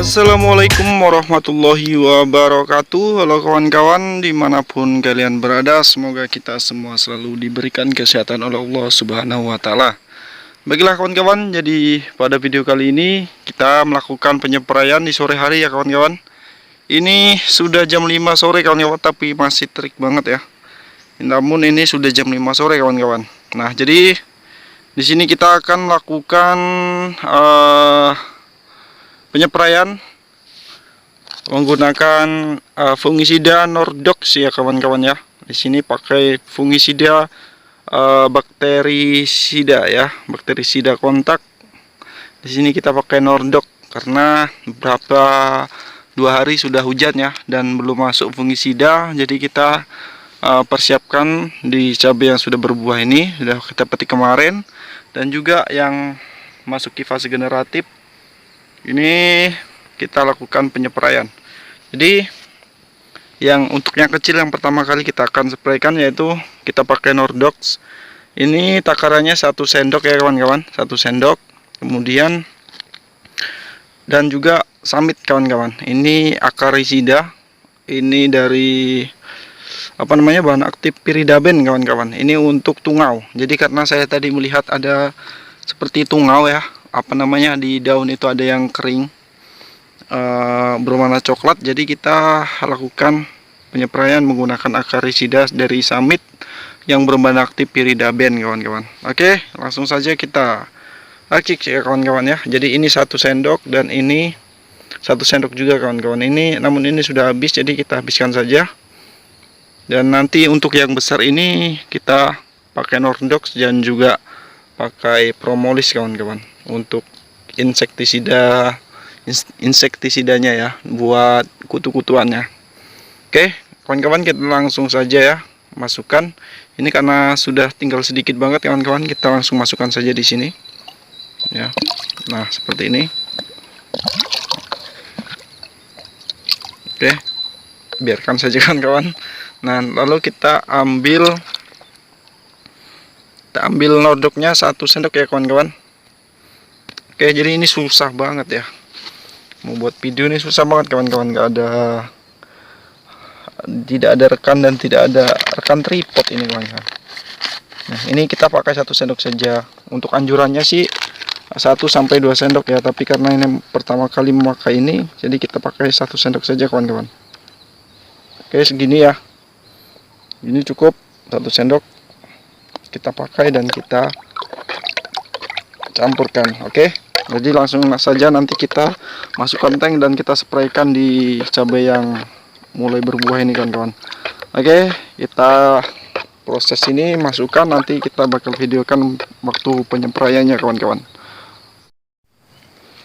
Assalamualaikum warahmatullahi wabarakatuh. Halo kawan-kawan dimanapun kalian berada, semoga kita semua selalu diberikan kesehatan oleh Allah Subhanahu wa Ta'ala. Baiklah kawan-kawan, jadi pada video kali ini kita melakukan penyepraian di sore hari ya kawan-kawan. Ini sudah jam 5 sore kawan-kawan, tapi masih terik banget ya. Namun ini sudah jam 5 sore kawan-kawan. Nah, jadi di sini kita akan melakukan penyepraian menggunakan fungisida Nordox ya kawan-kawan ya. Di sini pakai fungisida bakterisida ya, bakterisida kontak. Di sini kita pakai Nordox karena beberapa 2 hari sudah hujan ya dan belum masuk fungisida. Jadi kita persiapkan di cabai yang sudah berbuah ini, sudah kita petik kemarin, dan juga yang masuki fase generatif. Ini kita lakukan penyepraian. Jadi yang untuk yang kecil yang pertama kali kita akan spraykan yaitu kita pakai Nordox. Ini takarannya 1 sendok ya kawan-kawan, 1 sendok. Kemudian dan juga Summit kawan-kawan. Ini akarisida. Ini dari bahan aktif Pyridaben kawan-kawan. Ini untuk tungau. Jadi karena saya tadi melihat ada seperti tungau ya, di daun itu ada yang kering berwarna coklat. Jadi kita lakukan penyepraian menggunakan akarisida dari Summit yang berbahan aktif Pyridaben kawan-kawan. Oke, langsung saja kita racik ya kawan-kawan ya. Jadi ini 1 sendok dan ini 1 sendok juga kawan-kawan. Namun ini sudah habis, jadi kita habiskan saja. Dan nanti untuk yang besar ini kita pakai Nordox dan juga pakai Promolis kawan-kawan untuk insektisidanya ya, buat kutu-kutuannya. Oke kawan-kawan, kita langsung saja ya masukkan. Ini karena sudah tinggal sedikit banget kawan-kawan, kita langsung masukkan saja di sini ya. Nah, seperti ini. Oke, biarkan saja kawan-kawan. Nah, lalu kita ambil Nordoxnya 1 sendok ya kawan-kawan. Oke, jadi ini susah banget ya, mau buat video ini susah banget kawan-kawan. Tidak ada rekan dan tidak ada rekan tripod ini kawan-kawan. Nah, ini kita pakai 1 sendok saja. Untuk anjurannya sih 1-2 sendok ya, tapi karena ini pertama kali memakai ini, jadi kita pakai 1 sendok saja kawan-kawan. Oke, segini ya. Ini cukup 1 sendok kita pakai dan kita campurkan. Oke, jadi langsung saja nanti kita masukkan tank dan kita spraykan di cabai yang mulai berbuah ini kawan-kawan. Oke, kita proses ini masukkan, nanti kita bakal videokan waktu penyepraiannya kawan-kawan.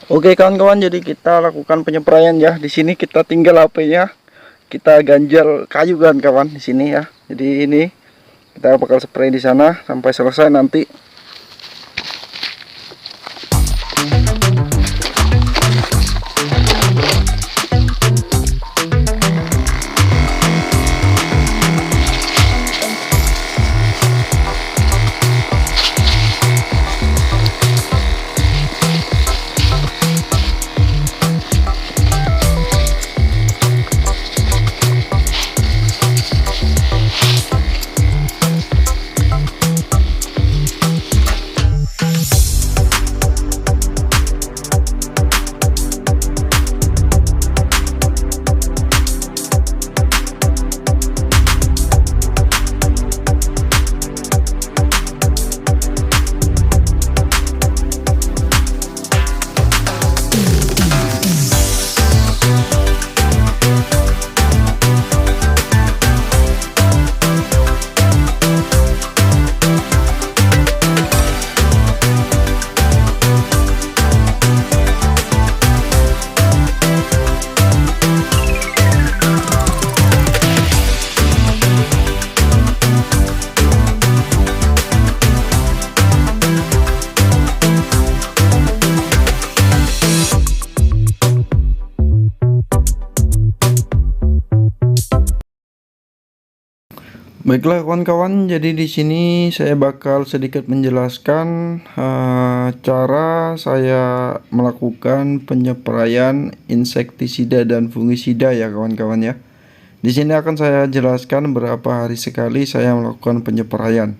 Oke kawan-kawan, jadi kita lakukan penyepraian ya. Di sini kita tinggal HP-nya, kita ganjal kayu kawan-kawan di sini ya. Jadi ini kita bakal spray di sana sampai selesai nanti. Baiklah kawan-kawan, jadi di sini saya bakal sedikit menjelaskan cara saya melakukan penyepraian insektisida dan fungisida ya kawan-kawan ya. Di sini akan saya jelaskan berapa hari sekali saya melakukan penyepraian.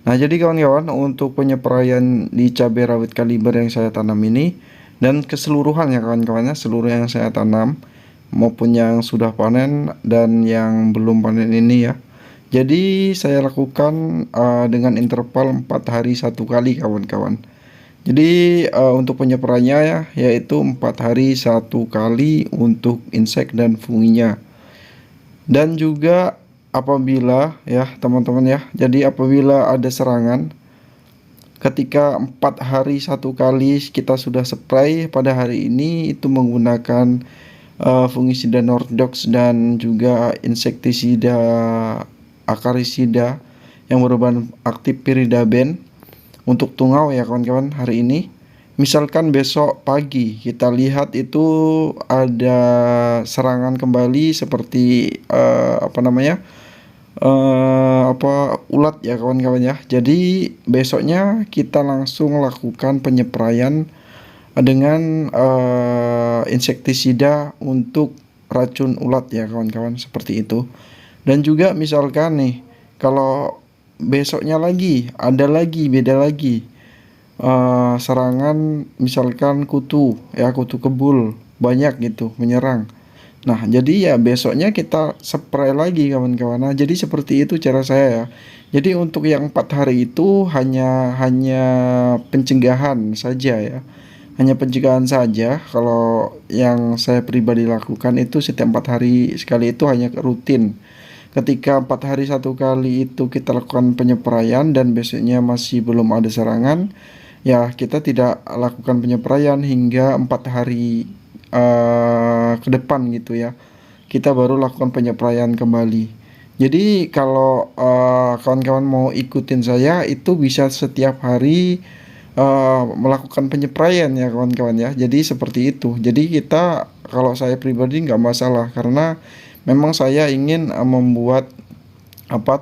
Nah, jadi kawan-kawan, untuk penyepraian di cabai rawit kaliber yang saya tanam ini dan keseluruhan ya kawan-kawan ya, seluruh yang saya tanam maupun yang sudah panen dan yang belum panen ini ya. Jadi saya lakukan dengan interval 4 hari satu kali kawan-kawan. Jadi untuk penyepraiannya ya, yaitu 4 hari satu kali untuk insek dan funginya. Dan juga apabila ya teman-teman ya, jadi apabila ada serangan ketika 4 hari satu kali kita sudah spray pada hari ini itu menggunakan fungisida Nordox dan juga insektisida akarisida yang berbahan aktif piridaben untuk tungau ya kawan-kawan hari ini. Misalkan besok pagi kita lihat itu ada serangan kembali seperti ulat ya kawan-kawan ya. Jadi besoknya kita langsung lakukan penyepraian dengan insektisida untuk racun ulat ya kawan-kawan, seperti itu. Dan juga misalkan nih, kalau besoknya lagi ada lagi beda lagi serangan, misalkan kutu kebul banyak gitu menyerang. Nah, jadi ya besoknya kita spray lagi kawan-kawan. Nah, jadi seperti itu cara saya ya. Jadi untuk yang 4 hari itu hanya pencegahan saja ya. Hanya pencegahan saja. Kalau yang saya pribadi lakukan itu setiap 4 hari sekali, itu hanya rutin. Ketika 4 hari satu kali itu kita lakukan penyepraian dan besoknya masih belum ada serangan, ya kita tidak lakukan penyepraian hingga 4 hari ke depan gitu ya. Kita baru lakukan penyepraian kembali. Jadi kalau kawan-kawan mau ikutin saya, itu bisa setiap hari melakukan penyepraian ya kawan-kawan ya. Jadi seperti itu. Jadi kita, kalau saya pribadi nggak masalah, karena memang saya ingin membuat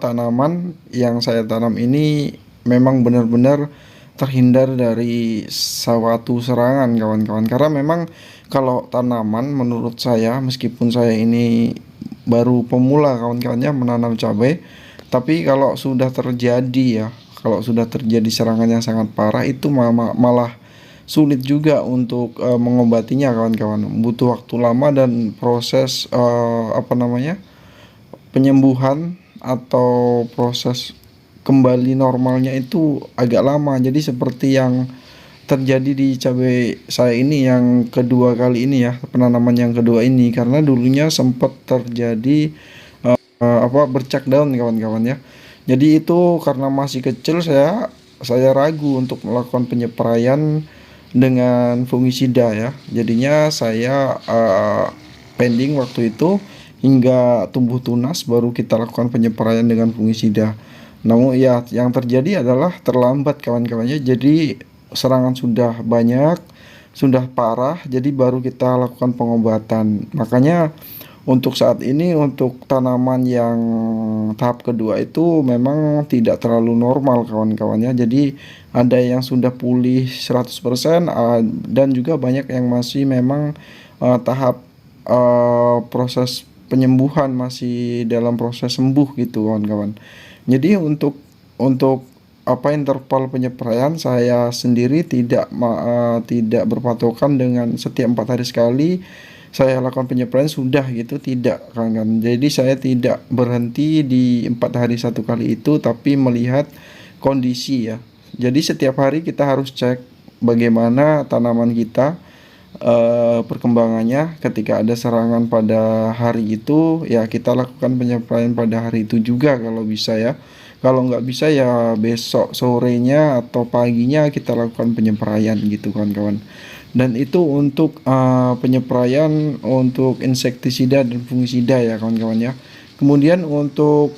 tanaman yang saya tanam ini memang benar-benar terhindar dari suatu serangan kawan-kawan. Karena memang kalau tanaman, menurut saya, meskipun saya ini baru pemula kawan-kawannya menanam cabai, tapi kalau sudah terjadi serangan yang sangat parah, itu malah sulit juga untuk mengobatinya kawan-kawan. Butuh waktu lama dan proses penyembuhan atau proses kembali normalnya itu agak lama. Jadi seperti yang terjadi di cabai saya ini yang kedua kali ini ya, penanaman yang kedua ini, karena dulunya sempat terjadi bercak daun kawan-kawan ya. Jadi itu karena masih kecil, saya ragu untuk melakukan penyepraian dengan fungisida ya. Jadinya saya pending waktu itu hingga tumbuh tunas baru kita lakukan penyepraian dengan fungisida. Namun ya yang terjadi adalah terlambat kawan-kawannya. Jadi serangan sudah banyak, sudah parah, jadi baru kita lakukan pengobatan. Makanya untuk saat ini, untuk tanaman yang tahap kedua itu memang tidak terlalu normal kawan-kawannya. Jadi ada yang sudah pulih 100%, dan juga banyak yang masih memang tahap proses penyembuhan, masih dalam proses sembuh gitu kawan-kawan. Jadi untuk interval penyepraian, saya sendiri tidak berpatokan dengan setiap 4 hari sekali saya lakukan penyepraian sudah gitu, tidak kan. Jadi saya tidak berhenti di 4 hari satu kali itu, tapi melihat kondisi ya. Jadi setiap hari kita harus cek bagaimana tanaman kita perkembangannya. Ketika ada serangan pada hari itu, ya kita lakukan penyepraian pada hari itu juga kalau bisa ya. Kalau nggak bisa ya besok sorenya atau paginya kita lakukan penyepraian gitu kawan-kawan. Dan itu untuk penyepraian untuk insektisida dan fungisida ya kawan-kawan ya. Kemudian untuk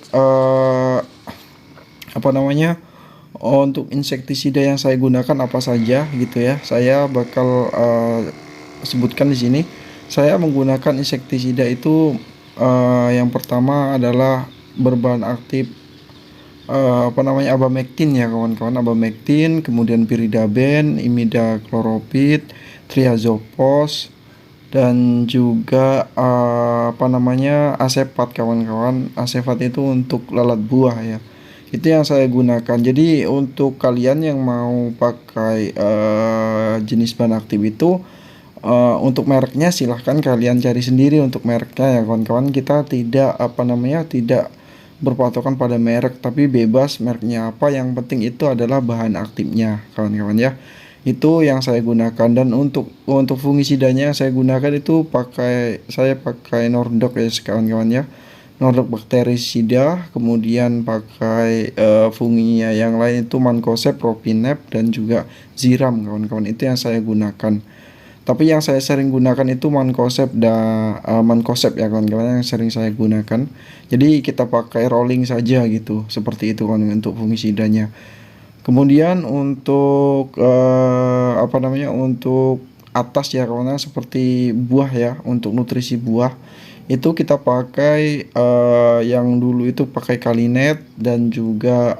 untuk insektisida yang saya gunakan apa saja gitu ya, saya bakal sebutkan di sini. Saya menggunakan insektisida itu yang pertama adalah berbahan aktif abamectin ya kawan-kawan, abamectin, kemudian piridaben, imidacloroprid, triazopos, dan juga asepat kawan-kawan. Asepat itu untuk lalat buah ya. Itu yang saya gunakan. Jadi untuk kalian yang mau pakai jenis bahan aktif itu, untuk mereknya silahkan kalian cari sendiri untuk mereknya ya kawan-kawan. Kita tidak tidak berpatokan pada merek, tapi bebas mereknya apa, yang penting itu adalah bahan aktifnya kawan-kawan ya. Itu yang saya gunakan. Dan untuk fungisidanya saya gunakan itu saya pakai Nordok ya kawan-kawan ya, Nordok bakterisida. Kemudian pakai funginya yang lain itu Mancozeb, Propinep, dan juga Ziram kawan-kawan. Itu yang saya gunakan. Tapi yang saya sering gunakan itu Mancozeb ya kawan-kawan, yang sering saya gunakan. Jadi kita pakai rolling saja gitu, seperti itu kan untuk fungisidanya. Kemudian untuk untuk atas ya kawan-kawan, seperti buah ya, untuk nutrisi buah itu kita pakai yang dulu itu pakai Kalinet dan juga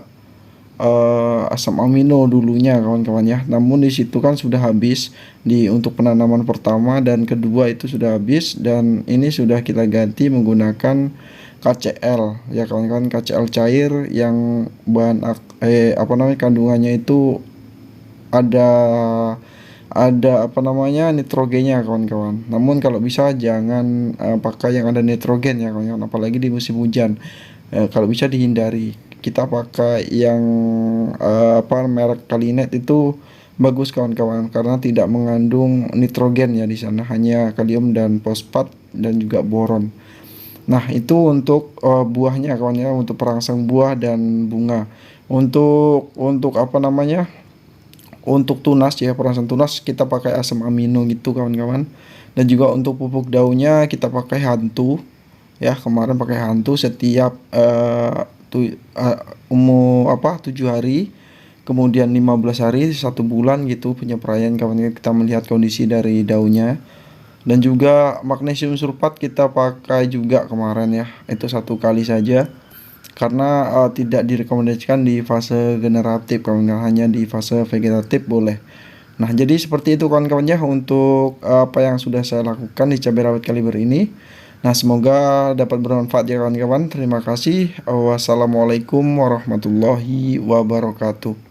asam amino dulunya kawan-kawan ya. Namun di situ kan sudah habis untuk penanaman pertama dan kedua itu sudah habis, dan ini sudah kita ganti menggunakan KCl ya kawan-kawan, KCl cair yang kandungannya itu ada nitrogennya kawan-kawan. Namun kalau bisa jangan pakai yang ada nitrogen ya kawan-kawan, apalagi di musim hujan. Kalau bisa dihindari. Kita pakai yang merek Kalinet itu bagus kawan-kawan, karena tidak mengandung nitrogen ya di sana, hanya kalium dan fosfat dan juga boron. Nah, itu untuk buahnya kawan ya, untuk perangsang buah dan bunga. Untuk untuk tunas ya, perangsang tunas kita pakai asam amino gitu kawan-kawan. Dan juga untuk pupuk daunnya kita pakai Hantu ya, kemarin pakai Hantu setiap 7 hari, kemudian 15 hari, 1 bulan gitu penyepraian kawan. Kita melihat kondisi dari daunnya. Dan juga magnesium sulfat kita pakai juga kemarin ya, itu 1 kali saja, karena tidak direkomendasikan di fase generatif kawan-kawan, hanya di fase vegetatif boleh. Nah, jadi seperti itu kawan-kawan ya untuk apa yang sudah saya lakukan di cabai rawit kaliber ini. Nah, semoga dapat bermanfaat ya kawan-kawan. Terima kasih. Wassalamualaikum warahmatullahi wabarakatuh.